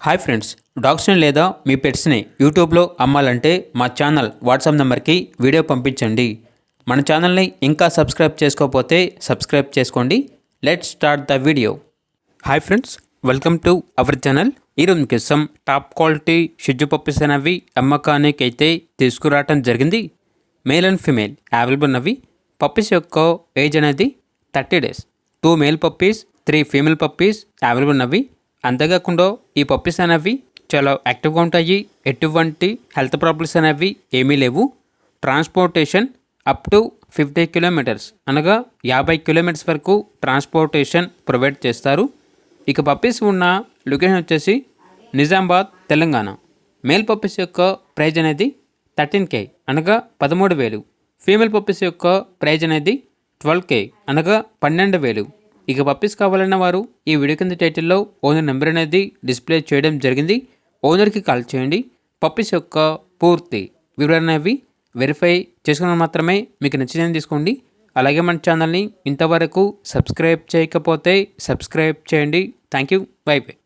Hi friends, డాగ్స్ని లేదా మీ పెట్స్ని యూట్యూబ్లో అమ్మాలంటే మా ఛానల్ వాట్సాప్ నెంబర్కి వీడియో పంపించండి. మన ఛానల్ని ఇంకా సబ్స్క్రైబ్ చేసుకోకపోతే సబ్స్క్రైబ్ చేసుకోండి. Let's start the video. Hi friends, welcome to our channel. ఈరోజు మీకోసం టాప్ క్వాలిటీ షిడ్జు పప్పీస్ అనేవి అమ్మకానికి అయితే తీసుకురావటం జరిగింది. మేల్ అండ్ ఫీమేల్ అవైలబుల్ ఉన్నవి. పప్పీస్ యొక్క ఏజ్ అనేది 30 days. 2 male puppies, 3 female puppies available ఉన్నవి. అంతేకాకుండా ఈ పప్పీస్ అనేవి చాలా యాక్టివ్గా ఉంటాయి. ఎటువంటి హెల్త్ ప్రాబ్లమ్స్ అనేవి ఏమీ లేవు. ట్రాన్స్పోర్టేషన్ అప్ టు 50 kilometers అనగా 50 kilometers వరకు ట్రాన్స్పోర్టేషన్ ప్రొవైడ్ చేస్తారు. ఇక పప్పీస్ ఉన్న లొకేషన్ వచ్చేసి నిజామాబాద్, తెలంగాణ. మేల్ పప్పీస్ యొక్క ప్రైజ్ అనేది 13K అనగా 13,000. ఫీమేల్ పప్పీస్ యొక్క ప్రైజ్ అనేది 12K అనగా 12,000. ఇక పప్పీస్ కావాలన్న వారు ఈ వీడియో కింద టైటిల్లో ఓనర్ నెంబర్ అనేది డిస్ప్లే చేయడం జరిగింది. ఓనర్కి కాల్ చేయండి. పప్పీస్ యొక్క పూర్తి వివరాలు అనేవి వెరిఫై చేసుకున్న మాత్రమే మీకు నచ్చిందని తీసుకోండి. అలాగే మన ఛానల్ని ఇంతవరకు సబ్స్క్రైబ్ చేయకపోతే సబ్స్క్రైబ్ చేయండి. Thank you. By by.